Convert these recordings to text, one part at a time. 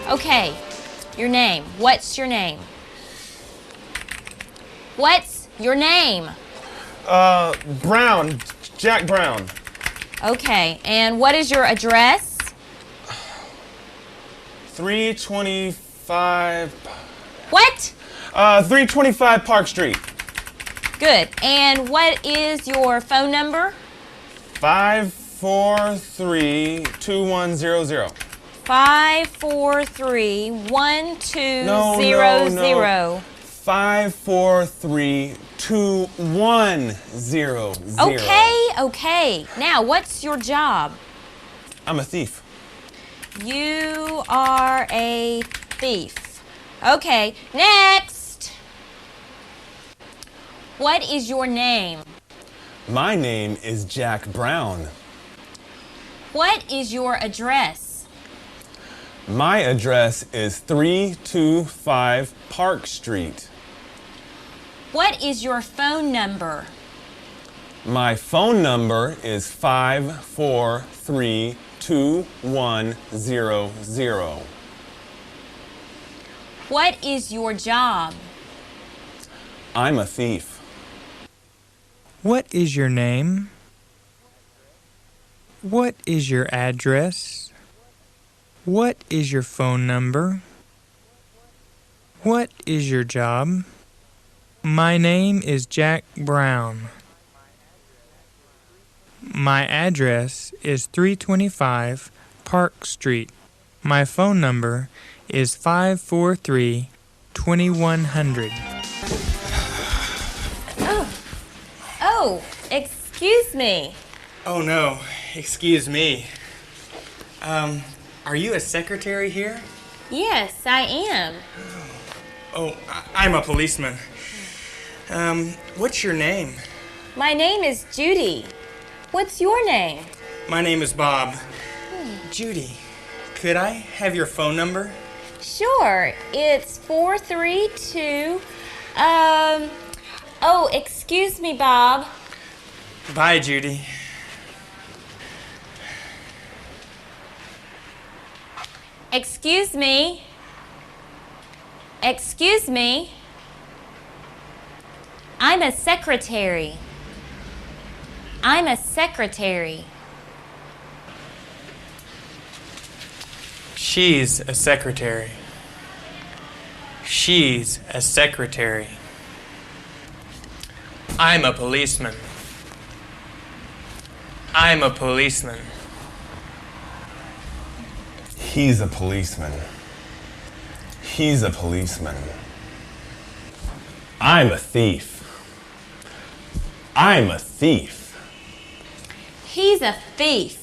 Okay, your name. What's your name? What's your name? Brown. Jack Brown. Okay, and what is your address? 325... What? 325 Park Street. Good. And what is your phone number? 543-2100. 543-1200. 543-2100. Okay. Now, what's your job? I'm a thief. You are a thief. Okay, next. What is your name? My name is Jack Brown. What is your address? My address is 325 Park Street. What is your phone number? My phone number is 543-2100. What is your job? I'm a thief. What is your name? What is your address? What is your phone number? What is your job? My name is Jack Brown. My address is 325 Park Street. My phone number is 543-2100. Oh, excuse me. Oh no, excuse me. Are you a secretary here? Yes, I am. Oh, I'm a policeman. What's your name? My name is Judy. What's your name? My name is Bob. Judy, could I have your phone number? Sure, it's 432, oh, excuse me, Bob. Bye, Judy. Excuse me. Excuse me. I'm a secretary. I'm a secretary. She's a secretary. She's a secretary. I'm a policeman. I'm a policeman. He's a policeman. He's a policeman. I'm a thief. I'm a thief. He's a thief.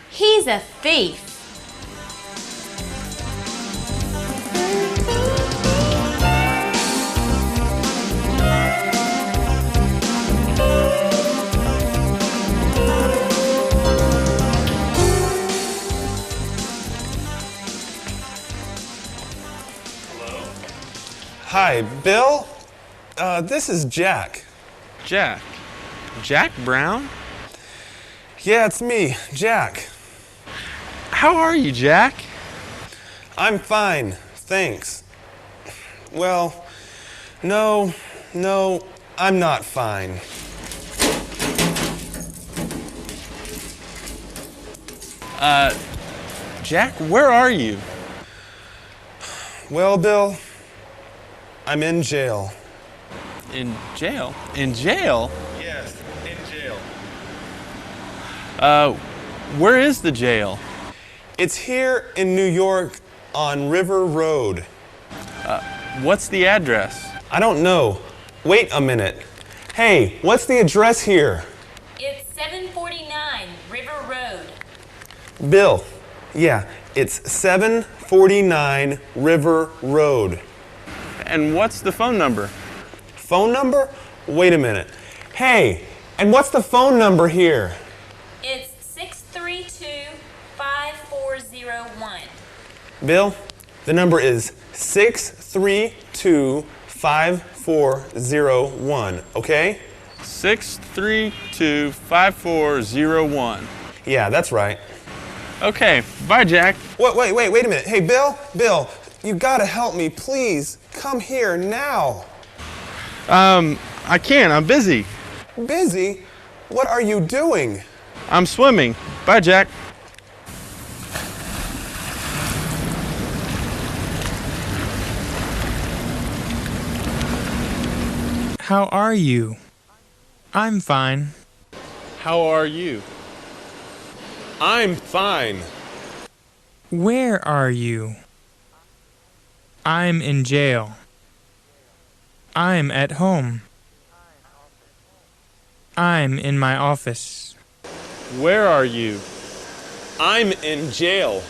He's a thief. Hi, Bill. This is Jack. Jack? Jack Brown? Yeah, it's me, Jack. How are you, Jack? I'm fine, thanks. Well, no, I'm not fine. Jack, where are you? Well, Bill, I'm in jail. In jail? In jail? Yes, in jail. Where is the jail? It's here in New York on River Road. What's the address? I don't know. Wait a minute. Hey, what's the address here? It's 749 River Road. Bill, yeah, it's 749 River Road. And what's the phone number? Phone number? Wait a minute. Hey, and what's the phone number here? It's 632-5401. Bill, the number is 632-5401, okay? 632-5401. Yeah, that's right. Okay, bye, Jack. Wait a minute. Hey, Bill, you gotta help me, please. Come here now. I can't. I'm busy. Busy? What are you doing? I'm swimming. Bye, Jack. How are you? I'm fine. How are you? I'm fine. Where are you? I'm in jail. I'm at home. I'm in my office. Where are you? I'm in jail.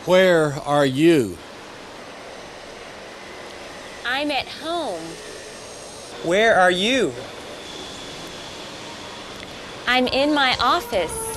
Where are you? I'm at home. Where are you? I'm in my office.